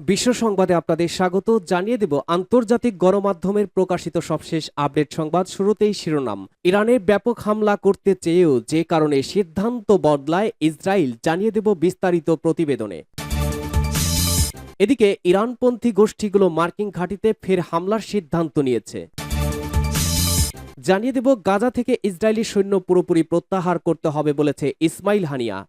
বিশ্ব সংবাদে আপনাদের স্বাগত। জানিয়ে দেব আন্তর্জাতিক গণমাধ্যমের প্রকাশিত সবশেষ আপডেট সংবাদ। শুরুতেই শিরোনাম। ইরানে ব্যাপক হামলা করতে চেয়েও যে কারণে সিদ্ধান্ত বদলায় ইসরায়েল, জানিয়ে দেব বিস্তারিত প্রতিবেদনে। এদিকে ইরানপন্থী গোষ্ঠীগুলো মার্কিন ঘাঁটিতে ফের হামলার সিদ্ধান্ত নিয়েছে। জানিয়ে দেব গাজা থেকে ইসরায়েলি সৈন্য পুরোপুরি প্রত্যাহার করতে হবে বলেছে ইসমাইল হানিয়া।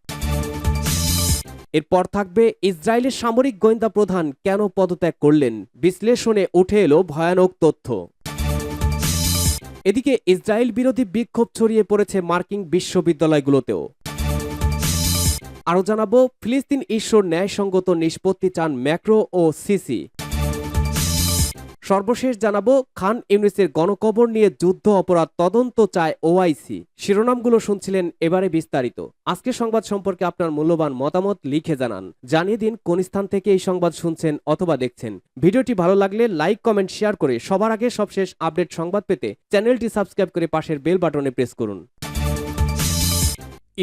এরপর থাকবে ইসরায়েলের সামরিক গোয়েন্দা প্রধান কেন পদত্যাগ করলেন, বিশ্লেষণে উঠে এলো ভয়ানক তথ্য। এদিকে ইসরায়েল বিরোধী বিক্ষোভ ছড়িয়ে পড়েছে মার্কিন বিশ্ববিদ্যালয়গুলোতেও। আরও জানাবো ফিলিস্তিন ইস্যুর ন্যায়সঙ্গত নিষ্পত্তি চান ম্যাক্রো ও সিসি। সর্বশেষ জানাবো খান ইউনিসের গণকবর নিয়ে যুদ্ধ অপরাধ তদন্ত চায় ওআইসি। শিরোনামগুলো শুনছিলেন, এবারে বিস্তারিত। আজকের সংবাদ সম্পর্কে আপনার মূল্যবান মতামত লিখে জানান। জানিয়ে দিন কোন স্থান থেকে এই সংবাদ শুনছেন অথবা দেখছেন। ভিডিওটি ভালো লাগলে লাইক, কমেন্ট, শেয়ার করে সবার আগে সবশেষ আপডেট সংবাদ পেতে চ্যানেলটি সাবস্ক্রাইব করে পাশের বেল বাটনে প্রেস করুন।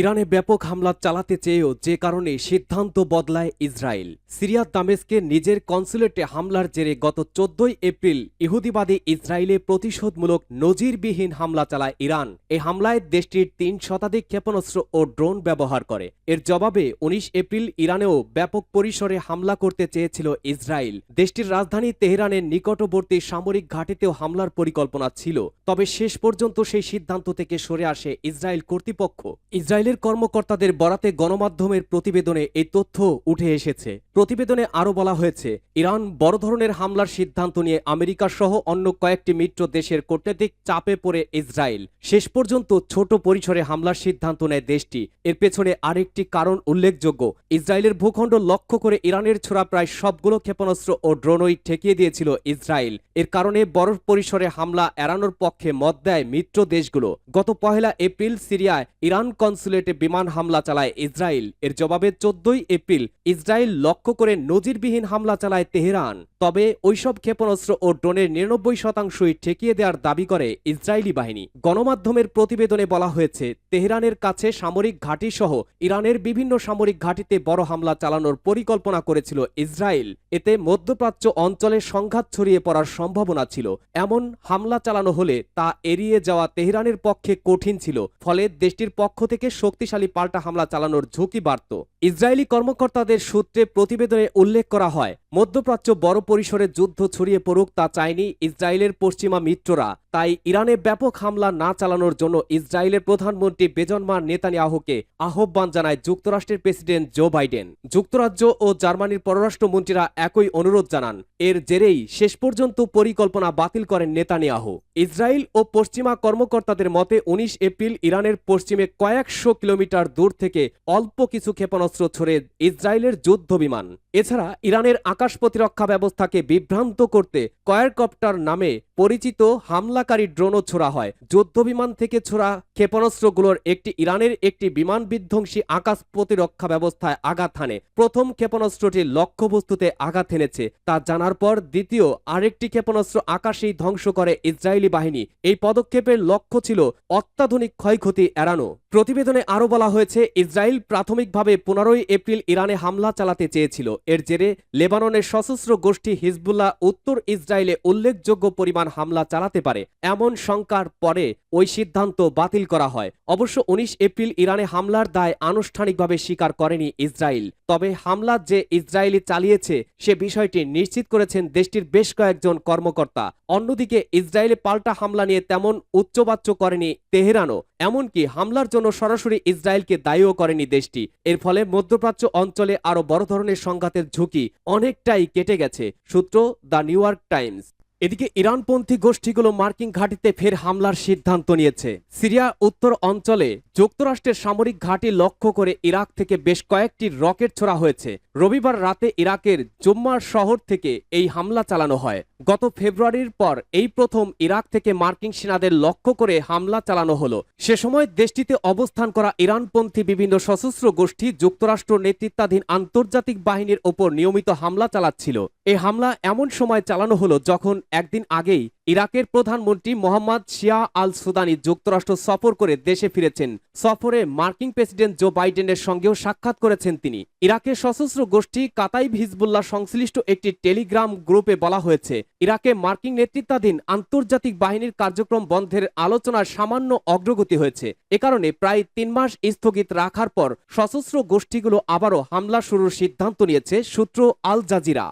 ইরানে ব্যাপক হামলা চালাতে চেয়েও যে কারণে সিদ্ধান্ত বদলায় ইসরায়েল। সিরিয়ার দামেস্কে নিজের কনসুলেটে হামলার জেরে গত 14 এপ্রিল ইহুদিবাদী ইসরায়েলে প্রতিশোধমূলক নজিরবিহীন হামলা চালায় ইরান। এই হামলায় দেশটির 3 শতাধিক ক্ষেপণাস্ত্র ও ড্রোন ব্যবহার করে। এর জবাবে 19 এপ্রিল ইরানেও ব্যাপক পরিসরে হামলা করতে চেয়েছিল ইসরায়েল। দেশটির রাজধানী তেহরানের নিকটবর্তী সামরিক ঘাঁটিতেও হামলার পরিকল্পনা ছিল, তবে শেষ পর্যন্ত সেই সিদ্ধান্ত থেকে সরে আসে ইসরায়েল কর্তৃপক্ষ। ইসরায়েলের কর্মকর্তাদের বরাতে গণমাধ্যমের প্রতিবেদনে এই তথ্য উঠে এসেছে। প্রতিবেদনে আরও বলা হয়েছে, ইরান বড় ধরনের হামলার সিদ্ধান্ত নিয়ে আমেরিকা সহ অন্য কয়েকটি মিত্র দেশের কূটনৈতিক চাপে পড়ে ইসরায়েল শেষ পর্যন্ত ছোট পরিসরে হামলার সিদ্ধান্ত নেয় দেশটি। এর পেছনে আরেকটি কারণ উল্লেখযোগ্য। ইসরায়েলের ভূখণ্ড লক্ষ্য করে ইরানের ছোড়া প্রায় সবগুলো ক্ষেপণাস্ত্র ও ড্রোনই ঠেকিয়ে দিয়েছিল ইসরায়েল। এর কারণে বড় পরিসরে হামলা এড়ানোর পক্ষে মত দেয় মিত্র দেশগুলো। গত 1 এপ্রিল সিরিয়ায় ইরান কনসুলেটে বিমান হামলা চালায় ইসরায়েল। এর জবাবে 14 এপ্রিল ইসরায়েল লক্ষ্য করে নজিরবিহীন হামলা চালায় তেহরান। তবে ওইসব ক্ষেপণাস্ত্র ও ড্রোনের 99%ই ঠেকিয়ে দেওয়ার দাবি করে ইসরায়েলি বাহিনী। গণমাধ্যমের প্রতিবেদনে বলা হয়েছে, তেহরানের কাছে সামরিক ঘাঁটি সহ ইরানের বিভিন্ন সামরিক ঘাঁটিতে বড় হামলা চালানোর পরিকল্পনা করেছিল ইসরায়েল। এতে মধ্যপ্রাচ্য অঞ্চলে সংঘাত ছড়িয়ে পড়ার সম্ভাবনা ছিল। এমন হামলা চালানো হলে তা এড়িয়ে যাওয়া তেহরানের পক্ষে কঠিন ছিল। ফলে দেশটির পক্ষ থেকে শক্তিশালী পাল্টা হামলা চালানোর ঝুঁকি বাড়ত। ইসরায়েলি কর্মকর্তাদের সূত্রে প্রতিবেদনে উল্লেখ করা হয়, মধ্যপ্রাচ্য বড় পরিসরে যুদ্ধ ছড়িয়ে পড়ুক তা চায়নি ইসরায়েলের পশ্চিমা মিত্ররা। তাই ইরানে ব্যাপক হামলা না চালানোর জন্য ইসরায়েলের প্রধানমন্ত্রী বেঞ্জামিন নেতানিয়াহুকে আহ্বান জানায় যুক্তরাষ্ট্রের প্রেসিডেন্ট জো বাইডেন। যুক্তরাজ্য ও জার্মানির পররাষ্ট্রমন্ত্রীরা একই অনুরোধ জানান। এর জেরেই শেষ পর্যন্ত পরিকল্পনা বাতিল করেন নেতানিয়াহু। ইসরায়েল ও পশ্চিমা কর্মকর্তাদের মতে 19 এপ্রিল ইরানের পশ্চিমে কয়েকশো কিলোমিটার দূর থেকে অল্প কিছু ক্ষেপণাস্ত্র ছড়ে ইসরায়েলের যুদ্ধ বিমান। এছাড়া ইরানের আকাশ প্রতিরক্ষা ব্যবস্থাকে বিভ্রান্ত করতে কয়ারকপ্টার নামে পরিচিত হামলাকারী ড্রোনও ছোড়া হয়। যুদ্ধবিমান থেকে ছোড়া ক্ষেপণাস্ত্রগুলোর একটি ইরানের একটি বিমান বিধ্বংসী আকাশ প্রতিরক্ষা ব্যবস্থায় আঘাত হানে। প্রথম ক্ষেপণাস্ত্রটি লক্ষ্যবস্তুতে আঘাত হেনেছে তা জানার পর দ্বিতীয় আরেকটি ক্ষেপণাস্ত্র আকাশেই ধ্বংস করে ইসরায়েলি বাহিনী। এই পদক্ষেপের লক্ষ্য ছিল অত্যাধুনিক ক্ষয়ক্ষতি এড়ানো। প্রতিবেদনে আরও বলা হয়েছে, ইসরায়েল প্রাথমিকভাবে 15 এপ্রিল ইরানে হামলা চালাতে চেয়েছিল। এর জেরে লেবাননের সশস্ত্র গোষ্ঠী হিজবুল্লাহ উত্তর ইসরায়েলে উল্লেখযোগ্য পরিমাণ হামলা চালাতে পারে এমন শঙ্কার পরে ওই সিদ্ধান্ত বাতিল করা হয়। অবশ্য 19 এপ্রিল ইরানে হামলার দায় আনুষ্ঠানিকভাবে স্বীকার করেনি ইসরায়েল। তবে হামলা যে ইসরায়েলি চালিয়েছে সে বিষয়টি নিশ্চিত করেছেন দেশটির বেশ কয়েকজন কর্মকর্তা। অন্যদিকে ইসরায়েলে পাল্টা হামলা নিয়ে তেমন উচ্চবাচ্য করেনি তেহরানও। এমনকি হামলার জন্য সরাসরি ইসরায়েলকে দায়ীও করেনি দেশটি। এর ফলে মধ্যপ্রাচ্য অঞ্চলে আরও বড় ধরনের সংঘাতের ঝুঁকি অনেকটাই কেটে গেছে। সূত্র দ্য নিউ ইয়র্ক টাইমস। এদিকে ইরানপন্থী গোষ্ঠীগুলো মার্কিন ঘাঁটিতে ফের হামলার সিদ্ধান্ত নিয়েছে। সিরিয়া উত্তর অঞ্চলে যুক্তরাষ্ট্রের সামরিক ঘাঁটি লক্ষ্য করে ইরাক থেকে বেশ কয়েকটি রকেট ছোড়া হয়েছে। রবিবার রাতে ইরাকের জুম্মার শহর থেকে এই হামলা চালানো হয়। গত ফেব্রুয়ারির পর এই প্রথম ইরাক থেকে মার্কিন সেনাদের লক্ষ্য করে হামলা চালানো হলো। সে সময় দেশটিতে অবস্থান করা ইরানপন্থী বিভিন্ন সশস্ত্র গোষ্ঠী যুক্তরাষ্ট্র নেতৃত্বাধীন আন্তর্জাতিক বাহিনীর ওপর নিয়মিত হামলা চালাচ্ছিল। এই হামলা এমন সময় চালানো হলো যখন একদিন আগেই ইরাকের প্রধানমন্ত্রী মোহাম্মদ শিয়া আল সুদানি যুক্তরাষ্ট্র সফর করে দেশে ফিরেছেন। সফরে মার্কিন প্রেসিডেন্ট জো বাইডেনের সঙ্গেও সাক্ষাৎ করেছেন তিনি। ইরাকের সশস্ত্র গোষ্ঠী কাতাইব হিজবুল্লাহ সংশ্লিষ্ট একটি টেলিগ্রাম গ্রুপে বলা হয়েছে, ইরাকে মার্কিন নেতৃত্বাধীন আন্তর্জাতিক বাহিনীর কার্যক্রম বন্ধের আলোচনার সামান্য অগ্রগতি হয়েছে। এ কারণে প্রায় 3 মাস স্থগিত রাখার পর সশস্ত্র গোষ্ঠীগুলো আবারও হামলা শুরুর সিদ্ধান্ত নিয়েছে, সূত্র আল জাজিরা।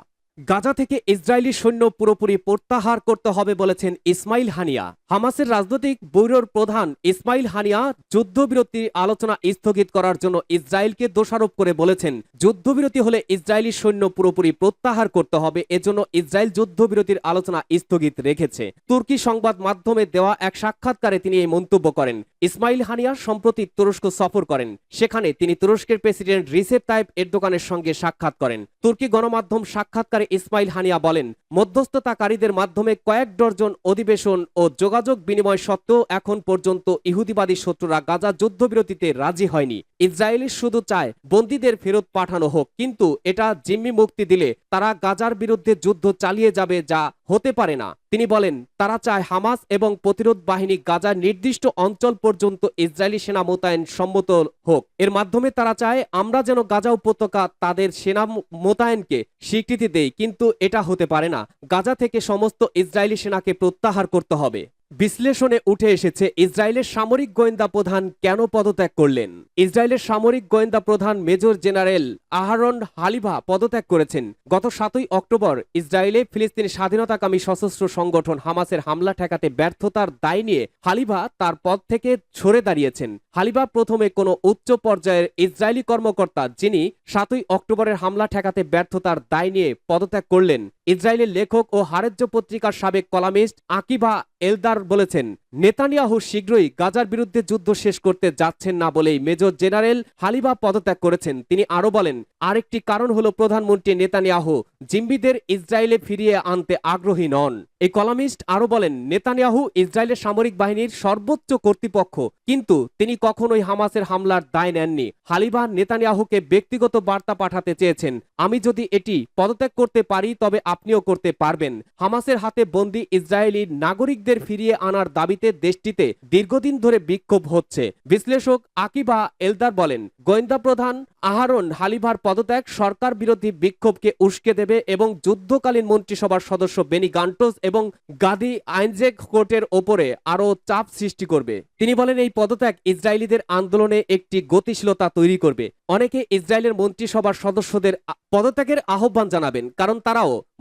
গাজা থেকে ইসরায়েলি সৈন্য পুরোপুরি প্রত্যাহার করতে হবে বলেছেন ইসমাইল হানিয়া। হামাসের রাজনৈতিক ব্যুরোর প্রধান ইসমাইল হানিয়া যুদ্ধবিরতির আলোচনা স্থগিত করার জন্য ইসরায়েলকে দোষারোপ করে বলেছেন, যুদ্ধবিরতি হলে ইসরায়েলি সৈন্য পুরোপুরি প্রত্যাহার করতে হবে, এজন্য ইসরায়েল যুদ্ধবিরতির আলোচনা স্থগিত রেখেছে। তুর্কি সংবাদ মাধ্যমে দেওয়া এক সাক্ষাৎকারে তিনি এই মন্তব্য করেন। ইসমাইল হানিয়া সম্প্রতি তুরস্ক সফর করেন। সেখানে তিনি তুরস্কের প্রেসিডেন্ট রিসেপ তাইপ এরদোগানের সঙ্গে সাক্ষাৎ করেন। তুর্কি গণমাধ্যম সাক্ষাৎকারে ইসমাইল হানিয়া বলেন, মধ্যস্থতাকারীদের মাধ্যমে কয়েক ডজন অধিবেশন ও যোগাযোগ বিনিময় সত্ত্বেও এখন পর্যন্ত ইহুদিবাদী শত্রুরা গাজা যুদ্ধবিরতিতে রাজি হয়নি। ইসরায়েল শুধু চায় বন্দীদের ফেরত পাঠানো হোক, কিন্তু এটা জিম্মি মুক্তি দিলে তারা গাজার বিরুদ্ধে যুদ্ধ চালিয়ে যাবে, যা হতে পারে না। তিনি বলেন, তারা চায় হামাস এবং প্রতিরোধ বাহিনী গাজার নির্দিষ্ট অঞ্চল পর্যন্ত ইসরায়েলি সেনা মোতায়েন সম্মত হোক। এর মাধ্যমে তারা চায় আমরা যেন গাজা উপত্যকা তাদের সেনা মোতায়েনকে স্বীকৃতি দেই, কিন্তু এটা হতে পারে না। গাজা থেকে সমস্ত ইসরায়েলি সেনাকে প্রত্যাহার করতে হবে। বিশ্লেষণে উঠে এসেছে, ইসরায়েলের সামরিক গোয়েন্দা প্রধান কেন পদত্যাগ করলেন। ইসরায়েলের সামরিক গোয়েন্দা প্রধান মেজর জেনারেল আহারন হালিভা পদত্যাগ করেছেন। গত 7ই অক্টোবর ইসরায়েলে ফিলিস্তিনি স্বাধীনতাকামী সশস্ত্র সংগঠন হামাসের হামলা ঠেকাতে ব্যর্থতার দায় নিয়ে হালিভা তার পদ থেকে সরে দাঁড়িয়েছেন। হালিভা প্রথমে কোনো উচ্চ পর্যায়ের ইসরায়েলি কর্মকর্তা যিনি 7ই অক্টোবরের হামলা ঠেকাতে ব্যর্থতার দায় নিয়ে পদত্যাগ করলেন। ইসরায়েলের লেখক ও হারেজ্য পত্রিকার সাবেক কলামিস্ট আকিভা এলদার বলেছেন, নেতানিয়াহু শীঘ্রই গাজার বিরুদ্ধে যুদ্ধ শেষ করতে যাচ্ছেন না বলেই মেজর জেনারেল হালিভা পদত্যাগ করেছেন। তিনি আরো বলেন, আরেকটি কারণ হলো প্রধানমন্ত্রী নেতানিয়াহু জিম্মিদের ইসরায়েলে ফিরিয়ে আনতে আগ্রহী নন। এই কলামিস্ট আরো বলেন, নেতানিয়াহু ইসরায়েলের সামরিক বাহিনীর সর্বোচ্চ কর্তৃপক্ষ, কিন্তু তিনি কখনোই হামাসের হামলার দায় নেননি। হালিভা নেতানিয়াহুকে ব্যক্তিগত বার্তা পাঠাতে চেয়েছেন, আমি যদি এটি পদত্যাগ করতে পারি তবে আপনিও করতে পারবেন। হামাসের হাতে বন্দী ইসরায়েলি নাগরিকদের ফিরিয়ে আনার দাবিতে দেশটিতে দীর্ঘদিন ধরে বিক্ষোভ হচ্ছে। বিশ্লেষক আকিভা এলদার বলেন, গোয়েন্দা প্রধান আহারন হালিভার পদত্যাগ সরকার বিরোধী বিক্ষোভকে উস্কে দেবে এবং যুদ্ধকালীন মন্ত্রিসভার সদস্য বেনি গান্টোস এবং গাদি আইনজেক কোর্টের ওপরে আরও চাপ সৃষ্টি করবে। তিনি বলেন, এই পদত্যাগ ইসরায়েলিদের আন্দোলনে একটি গতিশীলতা তৈরি করবে। অনেকে ইসরায়েলের মন্ত্রিসভার সদস্যদের পদত্যাগের আহ্বান জানাবেন, কারণ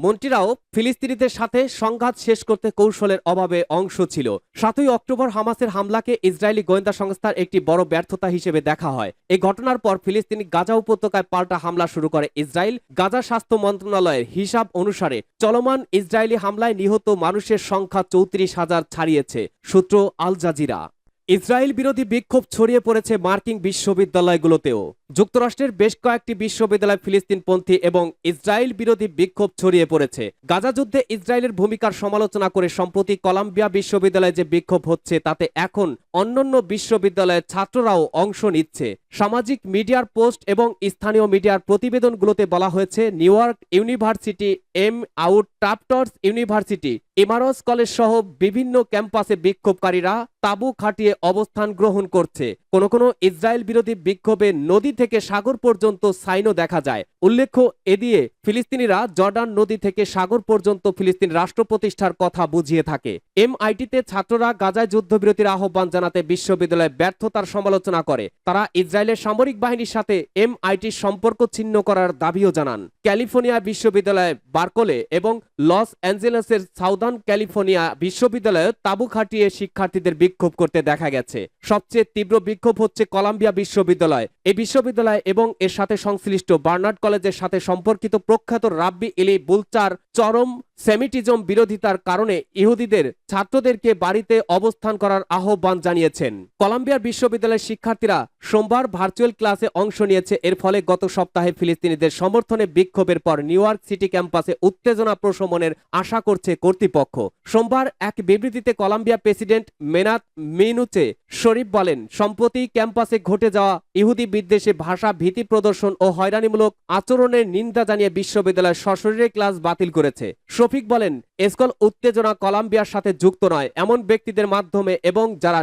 মন্ত্রীরাও ফিলিস্তিনিদের সাথে সংঘাত শেষ করতে কৌশলের অভাবে অংশ ছিল। 7ই অক্টোবর হামাসের হামলাকে ইসরায়েলি গোয়েন্দা সংস্থার একটি বড় ব্যর্থতা হিসেবে দেখা হয়। এই ঘটনার পর ফিলিস্তিনি গাজা উপত্যকায় পাল্টা হামলা শুরু করে ইসরায়েল। গাজা স্বাস্থ্য মন্ত্রণালয়ের হিসাব অনুসারে চলমান ইসরায়েলি হামলায় নিহত মানুষের সংখ্যা 34,000 ছাড়িয়েছে, সূত্র আল জাজিরা। ইসরায়েল বিরোধী বিক্ষোভ ছড়িয়ে পড়েছে মার্কিন বিশ্ববিদ্যালয়গুলোতেও। যুক্তরাষ্ট্রের বেশ কয়েকটি বিশ্ববিদ্যালয় ফিলিস্তিনপন্থী এবং ইসরায়েল বিরোধী বিক্ষোভ ছড়িয়ে পড়েছে। গাজা যুদ্ধে ইসরায়েলের ভূমিকার সমালোচনা করে সম্প্রতি কলাম্বিয়া বিশ্ববিদ্যালয়ে যে বিক্ষোভ হচ্ছে তাতে এখন অন্যান্য বিশ্ববিদ্যালয়ের ছাত্ররাও অংশ নিচ্ছে। সামাজিক মিডিয়ার পোস্ট এবং স্থানীয় মিডিয়ার প্রতিবেদনগুলোতে বলা হয়েছে, নিউ ইয়র্ক ইউনিভার্সিটি, আউট টাপটর্স ইউনিভার্সিটি, ইমারস কলেজ সহ বিভিন্ন ক্যাম্পাসে বিক্ষোভকারীরা তাঁবু খাটিয়ে অবস্থান গ্রহণ করছে। কোনো কোনো ইসরায়েল বিরোধী বিক্ষোভে নদী থেকে সাগর পর্যন্ত সাইনও দেখা যায়। উল্লেখ্য, এদিকে ফিলিস্তিনিরা জর্ডান নদী থেকে সাগর পর্যন্ত ফিলিস্তিন রাষ্ট্র প্রতিষ্ঠার কথা বুঝিয়ে থাকে। MIT-তে ছাত্ররা গাজায় যুদ্ধবিরতির আহ্বান জানাতে বিশ্ববিদ্যালয়ের ব্যর্থতার সমালোচনা করে। তারা ইসরায়েলের সামরিক বাহিনীর সাথে MIT-র সম্পর্ক ছিন্ন করার দাবিও জানান। ক্যালিফোর্নিয়া বিশ্ববিদ্যালয় বার্কলে এবং লস অ্যাঞ্জেলেসের সাউদার্ন ক্যালিফোর্নিয়া বিশ্ববিদ্যালয়ে তাঁবু খাটিয়ে শিক্ষার্থীদের বিক্ষোভ করতে দেখা গেছে। সবচেয়ে তীব্র বিক্ষোভ হচ্ছে কলাম্বিয়া বিশ্ববিদ্যালয়। এই বিশ্ববিদ্যালয় এবং এর সাথে সংশ্লিষ্ট বার্নার্ড কলেজের সাথে সম্পর্কিত প্রখ্যাত রাব্বি এলি বুলচার চরম সেমিটিজম বিরোধিতার কারণে ইহুদিদের ছাত্রদেরকে বাড়িতে অবস্থান করার আহ্বান জানিয়েছেন। কলাম্বিয়ার বিশ্ববিদ্যালয়ের শিক্ষার্থীরা সোমবার ভার্চুয়াল ক্লাসে অংশ নিয়েছে। এর ফলে গত সপ্তাহে ফিলিস্তিনিদের সমর্থনে বিক্ষোভের পর নিউ ইয়র্ক সিটি ক্যাম্পাসে উত্তেজনা প্রশমনের আশা করছে কর্তৃপক্ষ। সোমবার এক বিবৃতিতে কলাম্বিয়া প্রেসিডেন্ট মেনাত মিনুচে শরীফ বলেন, সম্প্রতি ক্যাম্পাসে ঘটে যাওয়া ইহুদি বিদ্বেষী ভাষা ভীতি প্রদর্শন ও হয়রানিমূলক আচরণের নিন্দা জানিয়ে বিশ্ববিদ্যালয় সশরীরে ক্লাস বাতিল করেছে। শফিক বলেন, এসকল উত্তেজনা কলম্বিয়ার সাথে যুক্ত নয় এমন ব্যক্তিদের মাধ্যমে এবং যারা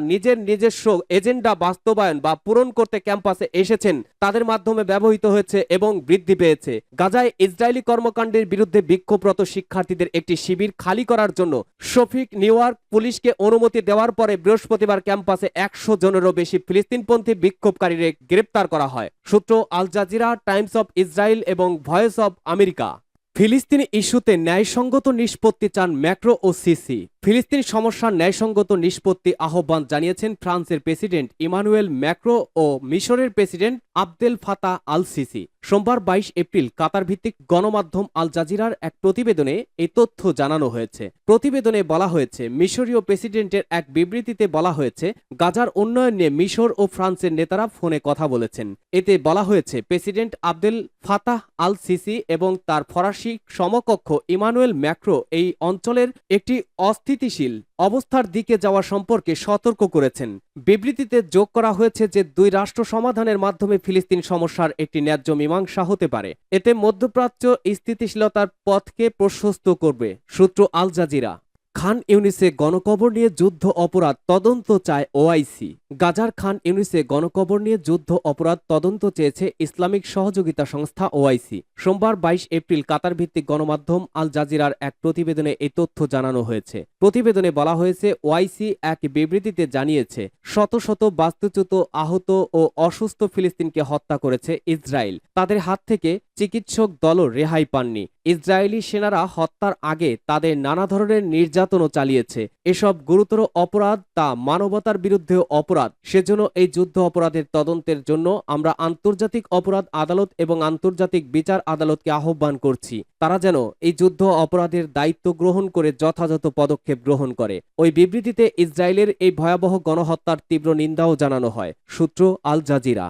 নিজস্ব এজেন্ডা বাস্তবায়ন বা পূরণ করতে ক্যাম্পাসে এসেছেন তাদের মাধ্যমে ব্যবহৃত হয়েছে এবং বৃদ্ধি পেয়েছে। গাজায় ইসরায়েলি কর্মকাণ্ডের বিরুদ্ধে বিক্ষোভরত শিক্ষার্থীদের একটি শিবির খালি করার জন্য শফিক নিউ ইয়র্ক পুলিশকে অনুমতি দেওয়ার পরে বৃহস্পতিবার ক্যাম্পাসে 100 জনেরও বেশি ফিলিস্তিনপন্থী বিক্ষোভকারীদের গ্রেপ্তার করা হয়। সূত্র al Jazeera, Times of Israel এবং ভয়েস অব আমেরিকা। ফিলিস্তিনি ইস্যুতে ন্যায়সঙ্গত নিষ্পত্তি চান ম্যাক্রো ও সিসি। ফিলিস্তিন সমস্যার ন্যায়সঙ্গত নিষ্পত্তি আহ্বান জানিয়েছেন ফ্রান্সের প্রেসিডেন্ট ইমানুয়েল ম্যাক্রো ও মিশরের president Abdel Fattah al Sisi. সোমবার 22 এপ্রিল কাতার ভিত্তিক গণমাধ্যম আল জাজিরার এক প্রতিবেদনে এই তথ্য জানানো হয়েছে। প্রতিবেদনে বলা হয়েছে, মিশরীয় প্রেসিডেন্টের এক বিবৃতিতে বলা হয়েছে, গাজার উন্নয়ন নিয়ে মিশর ও ফ্রান্সের নেতারা ফোনে কথা বলেছেন। এতে বলা হয়েছে, president Abdel Fattah al Sisi এবং তার ফরাসি সমকক্ষ ইমানুয়েল ম্যাক্রো এই অঞ্চলের একটি অস্থিতিশীল অবস্থার দিকে যাওয়া সম্পর্কে সতর্ক করেছেন। বিবৃতিতে যোগ করা হয়েছে যে 2 রাষ্ট্র সমাধানের মাধ্যমে ফিলিস্তিন সমস্যার একটি ন্যায্য মীমাংসা হতে পারে। এতে মধ্যপ্রাচ্য স্থিতিশীলতার পথকে প্রশস্ত করবে। সূত্র আল জাজিরা। খান ইউনিসে গণকবর নিয়ে যুদ্ধ অপরাধ তদন্ত চায় ওআইসি। গাজার খান ইউনিসে গণকবর নিয়ে যুদ্ধ অপরাধ তদন্ত চেয়েছে ইসলামিক সহযোগিতা সংস্থা ওআইসি। সোমবার 22 এপ্রিল কাতার ভিত্তিক গণমাধ্যম আল জাজিরার এক প্রতিবেদনে এই তথ্য জানানো হয়েছে। প্রতিবেদনে বলা হয়েছে, ওআইসি এক বিবৃতিতে জানিয়েছে, শত শত বাস্তুচ্যুত, আহত ও অসুস্থ ফিলিস্তিনকে হত্যা করেছে ইসরায়েল। তাদের হাত থেকে চিকিৎসক দলও রেহাই পাননি। ইসরায়েলি সেনারা হত্যার আগে তাদের নানা ধরনের নির্যাতনও চালিয়েছে। এসব গুরুতর অপরাধ, তা মানবতার বিরুদ্ধেও অপরাধ। সেজন্য এই যুদ্ধ অপরাধের তদন্তের জন্য আমরা আন্তর্জাতিক অপরাধ আদালত এবং আন্তর্জাতিক বিচার আদালতকে আহ্বান করছি। তারা যেন এই যুদ্ধ অপরাধের দায়িত্ব গ্রহণ করে যথাযথ পদক্ষেপ গ্রহণ করে। ওই বিবৃতিতে ইসরায়েলের এই ভয়াবহ গণহত্যার তীব্র নিন্দাও জানানো হয়। সূত্র আল জাজিরা।